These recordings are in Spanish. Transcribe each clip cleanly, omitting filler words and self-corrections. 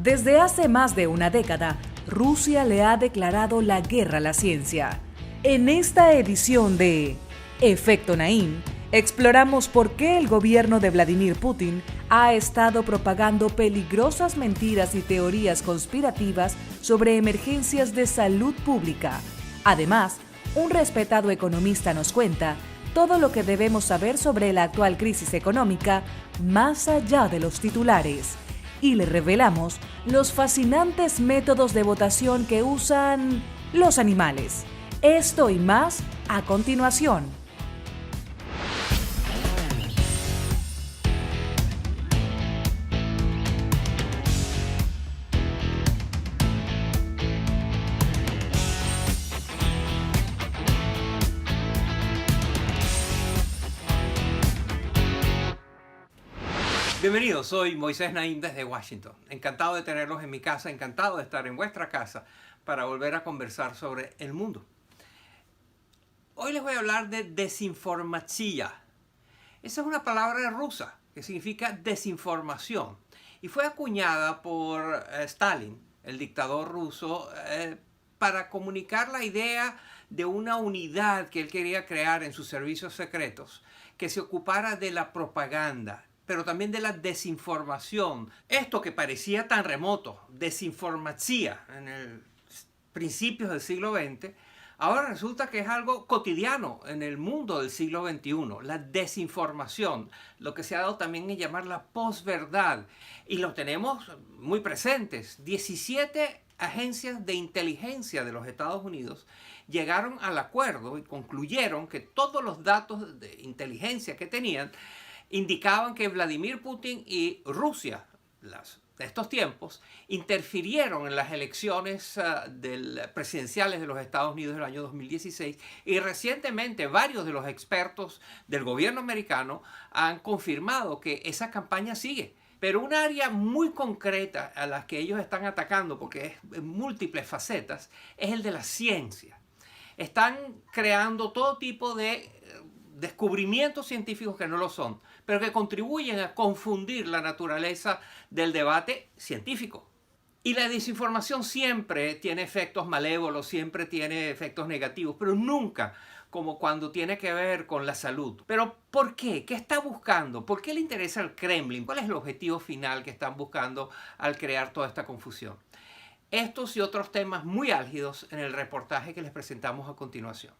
Desde hace más de una década, Rusia le ha declarado la guerra a la ciencia. En esta edición de Efecto Naim, exploramos por qué el gobierno de Vladimir Putin ha estado propagando peligrosas mentiras y teorías conspirativas sobre emergencias de salud pública. Además, un respetado economista nos cuenta todo lo que debemos saber sobre la actual crisis económica más allá de los titulares. Y le revelamos los fascinantes métodos de votación que usan los animales. Esto y más a continuación. Bienvenidos, soy Moisés Naim desde Washington. Encantado de tenerlos en mi casa, encantado de estar en vuestra casa para volver a conversar sobre el mundo. Hoy les voy a hablar de desinformación. Esa es una palabra rusa que significa desinformación y fue acuñada por Stalin, el dictador ruso, para comunicar la idea de una unidad que él quería crear en sus servicios secretos que se ocupara de la propaganda, pero también de la desinformación. Esto que parecía tan remoto, desinformación, en el principios del siglo XX, ahora resulta que es algo cotidiano en el mundo del siglo XXI. La desinformación, lo que se ha dado también en llamar la posverdad. Y lo tenemos muy presentes. 17 agencias de inteligencia de los Estados Unidos llegaron al acuerdo y concluyeron que todos los datos de inteligencia que tenían indicaban que Vladimir Putin y Rusia, de estos tiempos, interfirieron en las elecciones presidenciales de los Estados Unidos del año 2016 y recientemente varios de los expertos del gobierno americano han confirmado que esa campaña sigue. Pero un área muy concreta a la que ellos están atacando, porque es en múltiples facetas, es el de la ciencia. Están creando todo tipo de descubrimientos científicos que no lo son, pero que contribuyen a confundir la naturaleza del debate científico. Y la desinformación siempre tiene efectos malévolos, siempre tiene efectos negativos, pero nunca como cuando tiene que ver con la salud. Pero ¿por qué? ¿Qué está buscando? ¿Por qué le interesa al Kremlin? ¿Cuál es el objetivo final que están buscando al crear toda esta confusión? Estos y otros temas muy álgidos en el reportaje que les presentamos a continuación.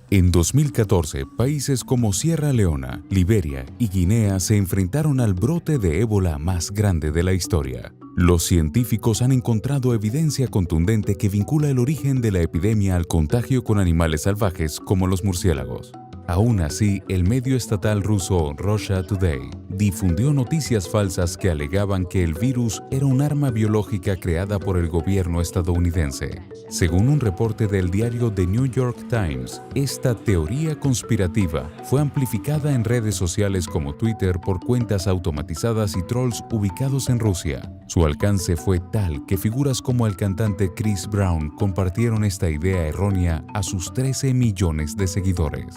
En 2014, países como Sierra Leona, Liberia y Guinea se enfrentaron al brote de ébola más grande de la historia. Los científicos han encontrado evidencia contundente que vincula el origen de la epidemia al contagio con animales salvajes como los murciélagos. Aún así, el medio estatal ruso Russia Today difundió noticias falsas que alegaban que el virus era un arma biológica creada por el gobierno estadounidense. Según un reporte del diario The New York Times, esta teoría conspirativa fue amplificada en redes sociales como Twitter por cuentas automatizadas y trolls ubicados en Rusia. Su alcance fue tal que figuras como el cantante Chris Brown compartieron esta idea errónea a sus 13 millones de seguidores.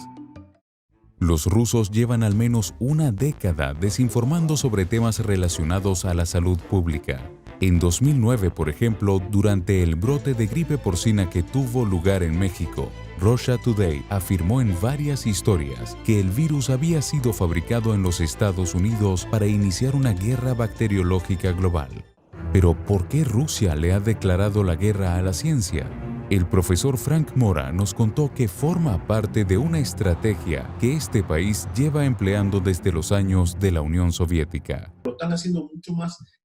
Los rusos llevan al menos una década desinformando sobre temas relacionados a la salud pública. En 2009, por ejemplo, durante el brote de gripe porcina que tuvo lugar en México, Russia Today afirmó en varias historias que el virus había sido fabricado en los Estados Unidos para iniciar una guerra bacteriológica global. Pero ¿por qué Rusia le ha declarado la guerra a la ciencia? El profesor Frank Mora nos contó que forma parte de una estrategia que este país lleva empleando desde los años de la Unión Soviética. Lo están haciendo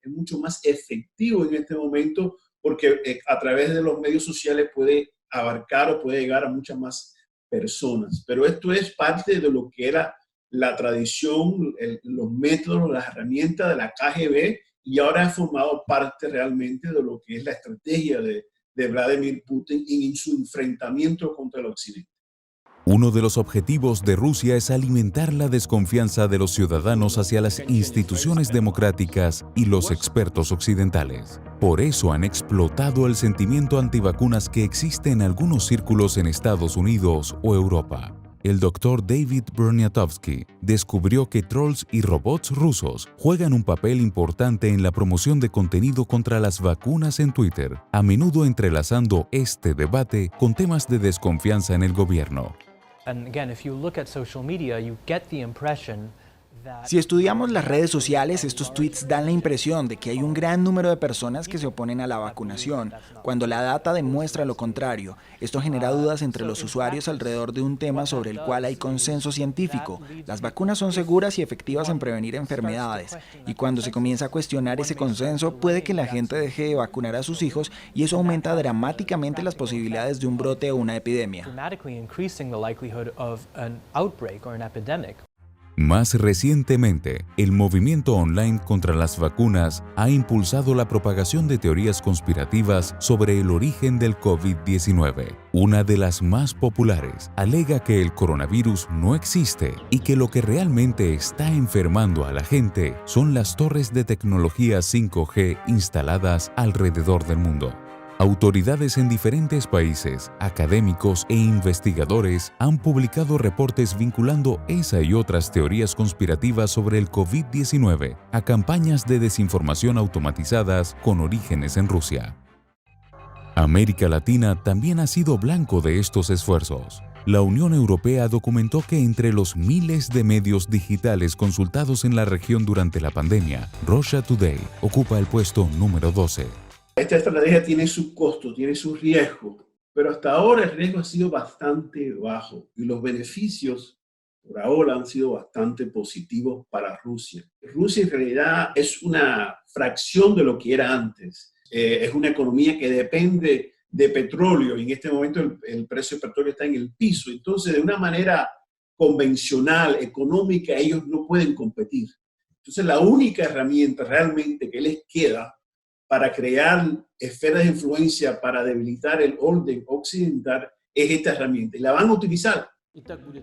mucho más efectivo en este momento porque a través de los medios sociales puede abarcar o puede llegar a muchas más personas. Pero esto es parte de lo que era la tradición, los métodos, las herramientas de la KGB y ahora ha formado parte realmente de lo que es la estrategia de Vladimir Putin en su enfrentamiento contra el Occidente. Uno de los objetivos de Rusia es alimentar la desconfianza de los ciudadanos hacia las instituciones democráticas y los expertos occidentales. Por eso han explotado el sentimiento antivacunas que existe en algunos círculos en Estados Unidos o Europa. el Dr. David Broniatowski descubrió que trolls y robots rusos juegan un papel importante en la promoción de contenido contra las vacunas en Twitter, a menudo entrelazando este debate con temas de desconfianza en el gobierno. Si estudiamos las redes sociales, estos tweets dan la impresión de que hay un gran número de personas que se oponen a la vacunación, cuando la data demuestra lo contrario. Esto genera dudas entre los usuarios alrededor de un tema sobre el cual hay consenso científico. Las vacunas son seguras y efectivas en prevenir enfermedades, y cuando se comienza a cuestionar ese consenso, puede que la gente deje de vacunar a sus hijos y eso aumenta dramáticamente las posibilidades de un brote o una epidemia. Más recientemente, el movimiento online contra las vacunas ha impulsado la propagación de teorías conspirativas sobre el origen del COVID-19. Una de las más populares alega que el coronavirus no existe y que lo que realmente está enfermando a la gente son las torres de tecnología 5G instaladas alrededor del mundo. Autoridades en diferentes países, académicos e investigadores han publicado reportes vinculando esa y otras teorías conspirativas sobre el COVID-19 a campañas de desinformación automatizadas con orígenes en Rusia. América Latina también ha sido blanco de estos esfuerzos. La Unión Europea documentó que entre los miles de medios digitales consultados en la región durante la pandemia, Russia Today ocupa el puesto número 12. Esta estrategia tiene su costo, tiene su riesgo, pero hasta ahora el riesgo ha sido bastante bajo y los beneficios por ahora han sido bastante positivos para Rusia. Rusia en realidad es una fracción de lo que era antes. Es una economía que depende de petróleo y en este momento el precio del petróleo está en el piso. Entonces, de una manera convencional, económica, ellos no pueden competir. Entonces, la única herramienta realmente que les queda para crear esferas de influencia, para debilitar el orden occidental, es esta herramienta. Y la van a utilizar.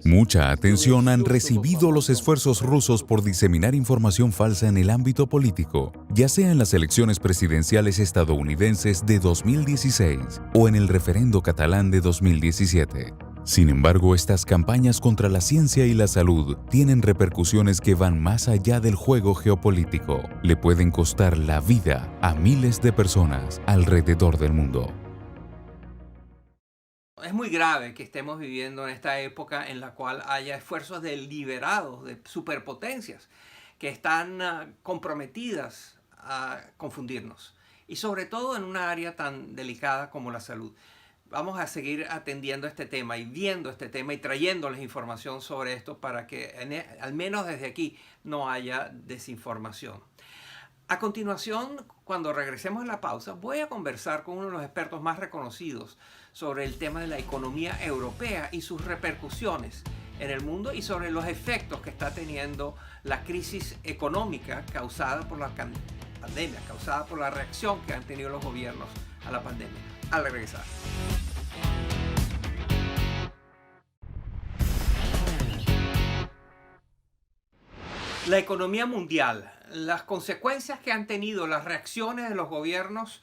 Mucha atención han recibido los esfuerzos rusos por diseminar información falsa en el ámbito político, ya sea en las elecciones presidenciales estadounidenses de 2016 o en el referendo catalán de 2017. Sin embargo, estas campañas contra la ciencia y la salud tienen repercusiones que van más allá del juego geopolítico. Le pueden costar la vida a miles de personas alrededor del mundo. Es muy grave que estemos viviendo en esta época en la cual haya esfuerzos deliberados de superpotencias que están comprometidas a confundirnos. Y sobre todo en una área tan delicada como la salud. Vamos a seguir atendiendo este tema y viendo este tema y trayéndoles información sobre esto para que al menos desde aquí no haya desinformación. A continuación, cuando regresemos a la pausa, voy a conversar con uno de los expertos más reconocidos sobre el tema de la economía europea y sus repercusiones en el mundo y sobre los efectos que está teniendo la crisis económica causada por la pandemia, causada por la reacción que han tenido los gobiernos a la pandemia. Al regresar. La economía mundial, las consecuencias que han tenido las reacciones de los gobiernos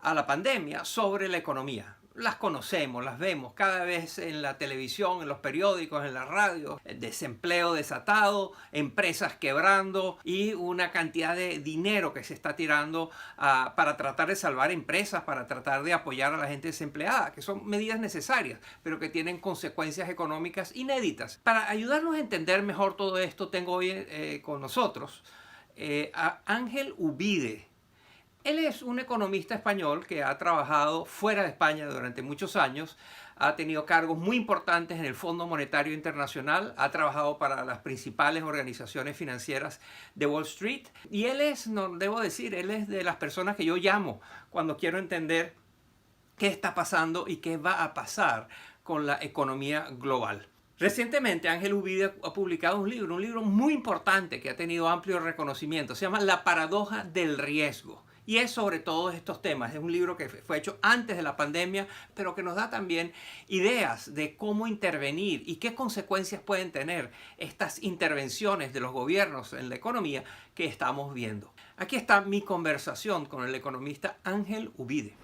a la pandemia sobre la economía. Las conocemos, las vemos cada vez en la televisión, en los periódicos, en la radio. Desempleo desatado, empresas quebrando y una cantidad de dinero que se está tirando para tratar de salvar empresas, para tratar de apoyar a la gente desempleada, que son medidas necesarias, pero que tienen consecuencias económicas inéditas. Para ayudarnos a entender mejor todo esto, tengo hoy con nosotros a Ángel Ubide. Él es un economista español que ha trabajado fuera de España durante muchos años, ha tenido cargos muy importantes en el Fondo Monetario Internacional, ha trabajado para las principales organizaciones financieras de Wall Street y él es, no debo decir, él es de las personas que yo llamo cuando quiero entender qué está pasando y qué va a pasar con la economía global. Recientemente Ángel Ubide ha publicado un libro muy importante que ha tenido amplio reconocimiento, se llama La paradoja del riesgo. Y es sobre todos estos temas. Es un libro que fue hecho antes de la pandemia, pero que nos da también ideas de cómo intervenir y qué consecuencias pueden tener estas intervenciones de los gobiernos en la economía que estamos viendo. Aquí está mi conversación con el economista Ángel Ubide.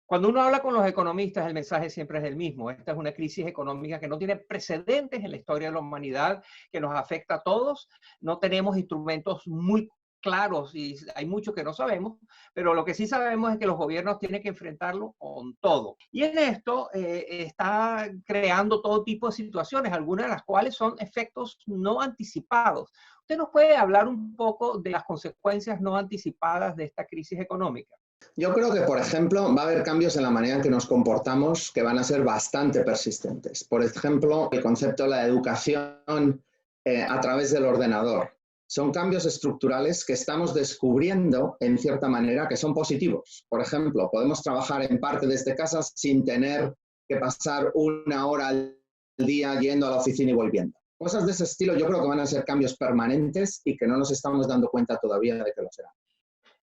Cuando uno habla con los economistas, el mensaje siempre es el mismo. Esta es una crisis económica que no tiene precedentes en la historia de la humanidad, que nos afecta a todos. No tenemos instrumentos muy claros y hay mucho que no sabemos, pero lo que sí sabemos es que los gobiernos tienen que enfrentarlo con todo. Y en esto está creando todo tipo de situaciones, algunas de las cuales son efectos no anticipados. ¿Usted nos puede hablar un poco de las consecuencias no anticipadas de esta crisis económica? Yo creo que, por ejemplo, va a haber cambios en la manera en que nos comportamos que van a ser bastante persistentes. Por ejemplo, el concepto de la educación a través del ordenador. Son cambios estructurales que estamos descubriendo, en cierta manera, que son positivos. Por ejemplo, podemos trabajar en parte desde casa sin tener que pasar 1 hora al día yendo a la oficina y volviendo. Cosas de ese estilo yo creo que van a ser cambios permanentes y que no nos estamos dando cuenta todavía de que lo serán.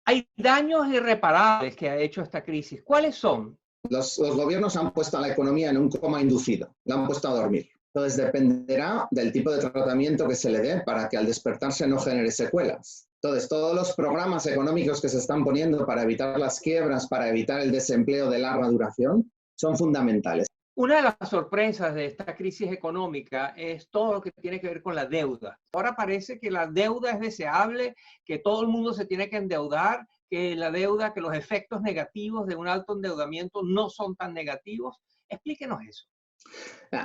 Hay daños irreparables que ha hecho esta crisis. ¿Cuáles son? Los gobiernos han puesto a la economía en un coma inducido, la han puesto a dormir. Entonces dependerá del tipo de tratamiento que se le dé para que al despertarse no genere secuelas. Entonces todos los programas económicos que se están poniendo para evitar las quiebras, para evitar el desempleo de larga duración, son fundamentales. Una de las sorpresas de esta crisis económica es todo lo que tiene que ver con la deuda. Ahora parece que la deuda es deseable, que todo el mundo se tiene que endeudar, que la deuda, que los efectos negativos de un alto endeudamiento no son tan negativos. Explíquenos eso.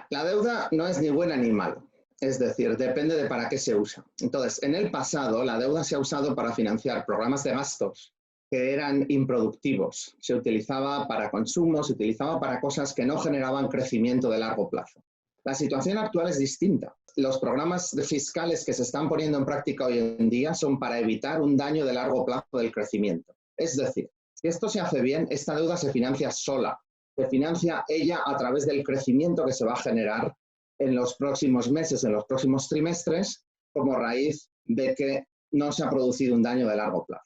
La deuda no es ni buena ni mala. Es decir, depende de para qué se usa. Entonces, en el pasado, la deuda se ha usado para financiar programas de gastos que eran improductivos. Se utilizaba para consumo, se utilizaba para cosas que no generaban crecimiento de largo plazo. La situación actual es distinta. Los programas fiscales que se están poniendo en práctica hoy en día son para evitar un daño de largo plazo del crecimiento. Es decir, si esto se hace bien, esta deuda se financia sola. Se financia ella a través del crecimiento que se va a generar en los próximos meses, en los próximos trimestres, como raíz de que no se ha producido un daño de largo plazo.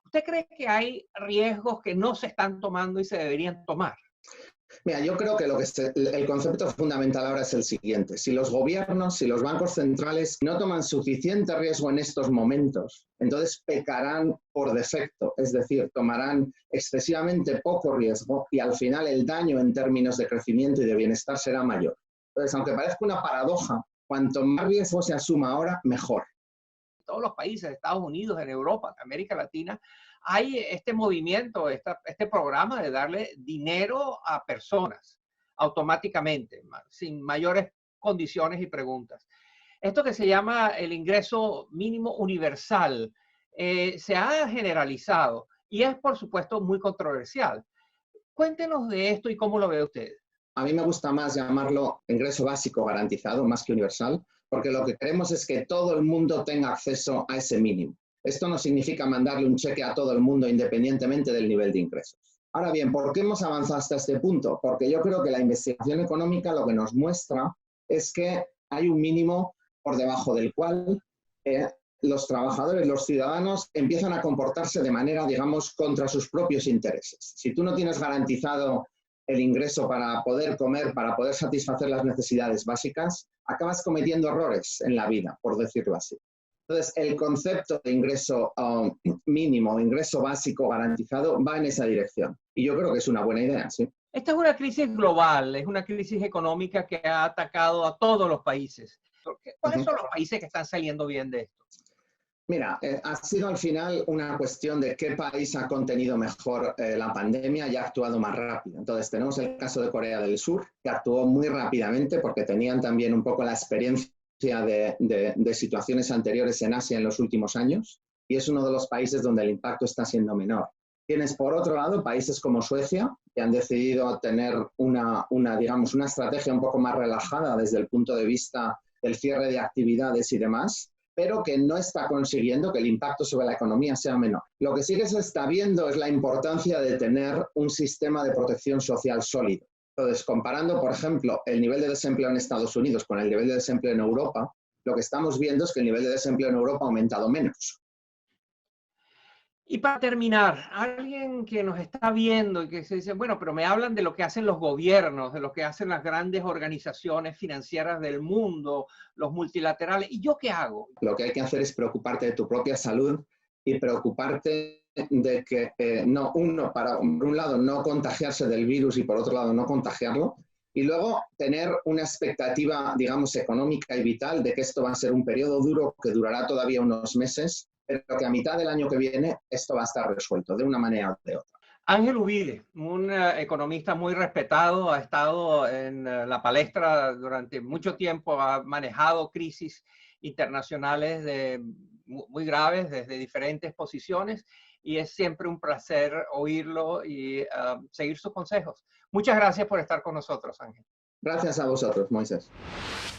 ¿Usted cree que hay riesgos que no se están tomando y se deberían tomar? Mira, yo creo que el concepto fundamental ahora es el siguiente. Si los gobiernos, si los bancos centrales no toman suficiente riesgo en estos momentos, entonces pecarán por defecto, es decir, tomarán excesivamente poco riesgo y al final el daño en términos de crecimiento y de bienestar será mayor. Entonces, aunque parezca una paradoja, cuanto más riesgo se asuma ahora, mejor. Todos los países, Estados Unidos, en Europa, en América Latina, hay este movimiento, este programa de darle dinero a personas automáticamente, sin mayores condiciones y preguntas. Esto que se llama el ingreso mínimo universal se ha generalizado y es, por supuesto, muy controversial. Cuéntenos de esto y cómo lo ve usted. A mí me gusta más llamarlo ingreso básico garantizado, más que universal, porque lo que queremos es que todo el mundo tenga acceso a ese mínimo. Esto no significa mandarle un cheque a todo el mundo independientemente del nivel de ingresos. Ahora bien, ¿por qué hemos avanzado hasta este punto? Porque yo creo que la investigación económica lo que nos muestra es que hay un mínimo por debajo del cual los trabajadores, los ciudadanos, empiezan a comportarse de manera, digamos, contra sus propios intereses. Si tú no tienes garantizado el ingreso para poder comer, para poder satisfacer las necesidades básicas, acabas cometiendo errores en la vida, por decirlo así. Entonces, el concepto de ingreso mínimo, ingreso básico garantizado, va en esa dirección. Y yo creo que es una buena idea, ¿sí? Esta es una crisis global, es una crisis económica que ha atacado a todos los países. ¿Cuáles son los países que están saliendo bien de esto? Mira, ha sido al final una cuestión de qué país ha contenido mejor la pandemia y ha actuado más rápido. Entonces, tenemos el caso de Corea del Sur, que actuó muy rápidamente porque tenían también un poco la experiencia de situaciones anteriores en Asia en los últimos años y es uno de los países donde el impacto está siendo menor. Tienes, por otro lado, países como Suecia, que han decidido tener digamos, una estrategia un poco más relajada desde el punto de vista del cierre de actividades y demás, pero que no está consiguiendo que el impacto sobre la economía sea menor. Lo que sí que se está viendo es la importancia de tener un sistema de protección social sólido. Entonces, comparando, por ejemplo, el nivel de desempleo en Estados Unidos con el nivel de desempleo en Europa, lo que estamos viendo es que el nivel de desempleo en Europa ha aumentado menos. Y para terminar, alguien que nos está viendo y que se dice, bueno, pero me hablan de lo que hacen los gobiernos, de lo que hacen las grandes organizaciones financieras del mundo, los multilaterales, ¿y yo qué hago? Lo que hay que hacer es preocuparte de tu propia salud y preocuparte de que, por un lado, no contagiarse del virus y por otro lado, no contagiarlo. Y luego tener una expectativa, digamos, económica y vital de que esto va a ser un periodo duro que durará todavía unos meses, pero que a mitad del año que viene esto va a estar resuelto de una manera o de otra. Ángel Uvide, un economista muy respetado, ha estado en la palestra durante mucho tiempo, ha manejado crisis internacionales muy graves desde diferentes posiciones y es siempre un placer oírlo y seguir sus consejos. Muchas gracias por estar con nosotros, Ángel. Gracias a vosotros, Moisés.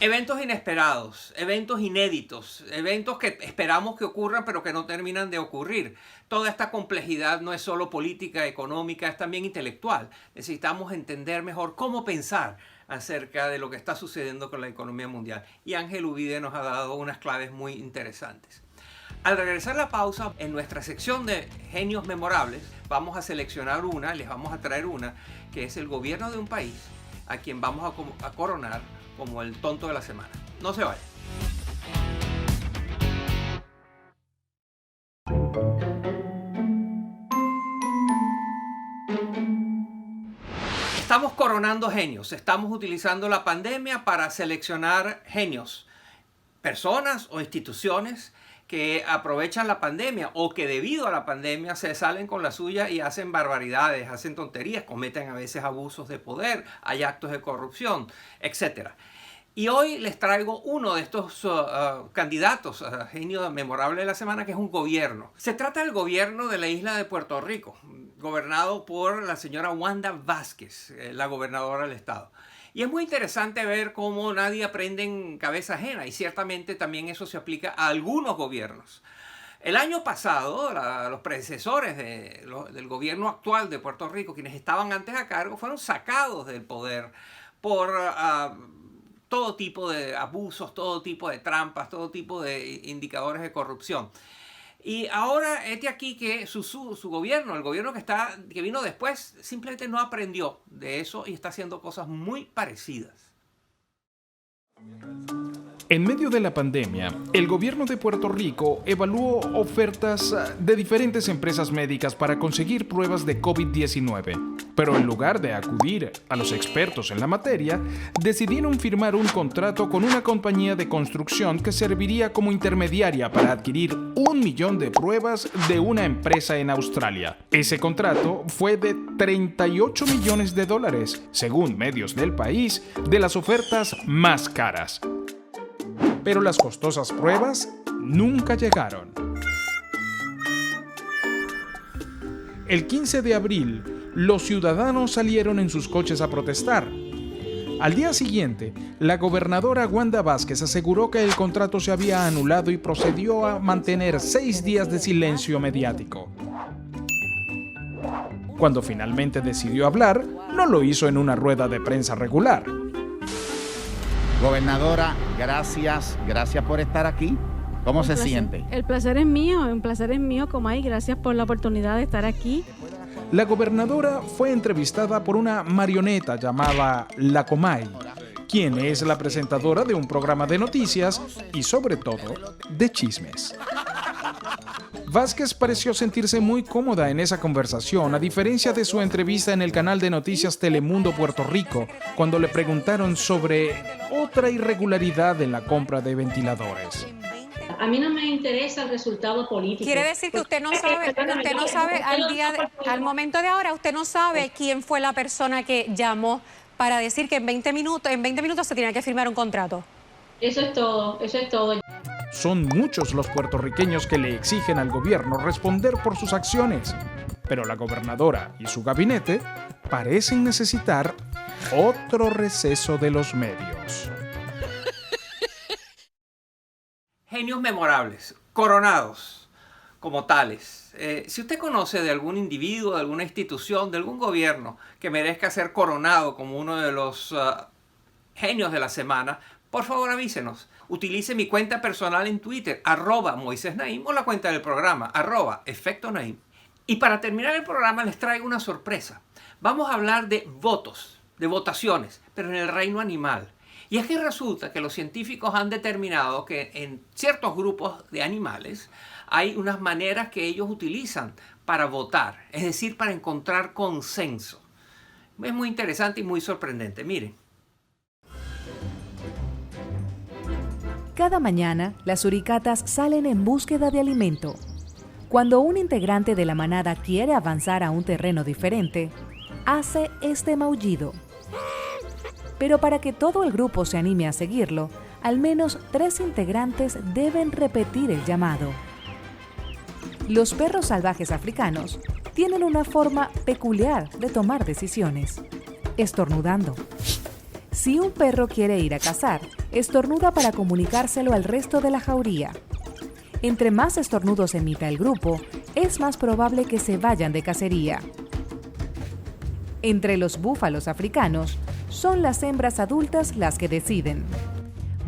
Eventos inesperados, eventos inéditos, eventos que esperamos que ocurran pero que no terminan de ocurrir. Toda esta complejidad no es solo política, económica, es también intelectual. Necesitamos entender mejor cómo pensar acerca de lo que está sucediendo con la economía mundial. Y Ángel Uvide nos ha dado unas claves muy interesantes. Al regresar a la pausa, en nuestra sección de genios memorables, vamos a seleccionar una, les vamos a traer una, que es el gobierno de un país a quien vamos a coronar como el tonto de la semana. No se vayan. Estamos coronando genios, estamos utilizando la pandemia para seleccionar genios, personas o instituciones que aprovechan la pandemia o que debido a la pandemia se salen con la suya y hacen barbaridades, hacen tonterías, cometen a veces abusos de poder, hay actos de corrupción, etc. Y hoy les traigo uno de estos candidatos a genio memorable de la semana, que es un gobierno. Se trata del gobierno de la isla de Puerto Rico, gobernado por la señora Wanda Vázquez, la gobernadora del estado. Y es muy interesante ver cómo nadie aprende en cabeza ajena, y ciertamente también eso se aplica a algunos gobiernos. El año pasado, los predecesores del gobierno actual de Puerto Rico, quienes estaban antes a cargo, fueron sacados del poder por todo tipo de abusos, todo tipo de trampas, todo tipo de indicadores de corrupción. Y ahora es de aquí que su gobierno, el gobierno que vino después, simplemente no aprendió de eso y está haciendo cosas muy parecidas. En medio de la pandemia, el gobierno de Puerto Rico evaluó ofertas de diferentes empresas médicas para conseguir pruebas de COVID-19. Pero en lugar de acudir a los expertos en la materia, decidieron firmar un contrato con una compañía de construcción que serviría como intermediaria para adquirir 1 millón de pruebas de una empresa en Australia. Ese contrato fue de $38 millones, según medios del país, de las ofertas más caras. Pero las costosas pruebas nunca llegaron. El 15 de abril, los ciudadanos salieron en sus coches a protestar. Al día siguiente, la gobernadora Wanda Vázquez aseguró que el contrato se había anulado y procedió a mantener 6 días de silencio mediático. Cuando finalmente decidió hablar, no lo hizo en una rueda de prensa regular. Gobernadora, gracias por estar aquí. ¿Cómo se siente? El placer es mío, Comay. Gracias por la oportunidad de estar aquí. La gobernadora fue entrevistada por una marioneta llamada La Comay, quien es la presentadora de un programa de noticias y, sobre todo, de chismes. Vázquez pareció sentirse muy cómoda en esa conversación, a diferencia de su entrevista en el canal de noticias Telemundo Puerto Rico, cuando le preguntaron sobre otra irregularidad en la compra de ventiladores. A mí no me interesa el resultado político. Quiere decir que usted no sabe, al momento de ahora, usted no sabe quién fue la persona que llamó para decir que en 20 minutos se tenía que firmar un contrato. Eso es todo. Son muchos los puertorriqueños que le exigen al gobierno responder por sus acciones, pero la gobernadora y su gabinete parecen necesitar otro receso de los medios. Genios memorables, coronados como tales. Si usted conoce de algún individuo, de alguna institución, de algún gobierno que merezca ser coronado como uno de los genios de la semana, por favor avísenos. Utilice mi cuenta personal en Twitter, @MoisésNaim, o la cuenta del programa, @EfectoNaim. Y para terminar el programa les traigo una sorpresa. Vamos a hablar de votos, de votaciones, pero en el reino animal. Y es que resulta que los científicos han determinado que en ciertos grupos de animales hay unas maneras que ellos utilizan para votar, es decir, para encontrar consenso. Es muy interesante y muy sorprendente. Miren. Cada mañana, las suricatas salen en búsqueda de alimento. Cuando un integrante de la manada quiere avanzar a un terreno diferente, hace este maullido. Pero para que todo el grupo se anime a seguirlo, al menos 3 integrantes deben repetir el llamado. Los perros salvajes africanos tienen una forma peculiar de tomar decisiones, estornudando. Si un perro quiere ir a cazar, estornuda para comunicárselo al resto de la jauría. Entre más estornudos emita el grupo, es más probable que se vayan de cacería. Entre los búfalos africanos, son las hembras adultas las que deciden.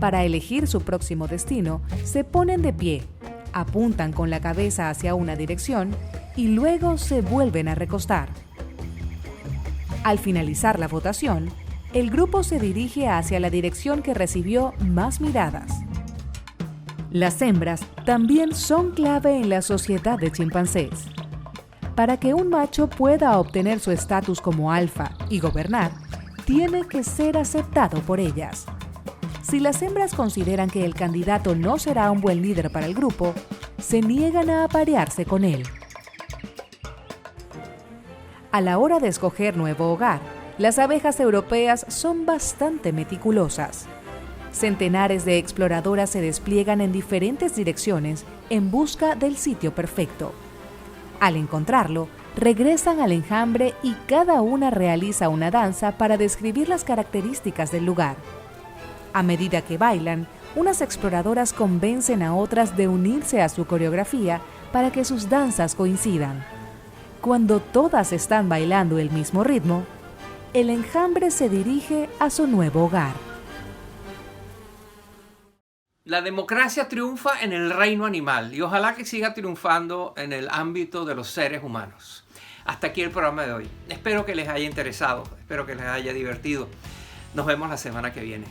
Para elegir su próximo destino, se ponen de pie, apuntan con la cabeza hacia una dirección y luego se vuelven a recostar. Al finalizar la votación, el grupo se dirige hacia la dirección que recibió más miradas. Las hembras también son clave en la sociedad de chimpancés. Para que un macho pueda obtener su estatus como alfa y gobernar, tiene que ser aceptado por ellas. Si las hembras consideran que el candidato no será un buen líder para el grupo, se niegan a aparearse con él. A la hora de escoger nuevo hogar, las abejas europeas son bastante meticulosas. Centenares de exploradoras se despliegan en diferentes direcciones en busca del sitio perfecto. Al encontrarlo, regresan al enjambre y cada una realiza una danza para describir las características del lugar. A medida que bailan, unas exploradoras convencen a otras de unirse a su coreografía para que sus danzas coincidan. Cuando todas están bailando el mismo ritmo, el enjambre se dirige a su nuevo hogar. La democracia triunfa en el reino animal y ojalá que siga triunfando en el ámbito de los seres humanos. Hasta aquí el programa de hoy. Espero que les haya interesado, espero que les haya divertido. Nos vemos la semana que viene.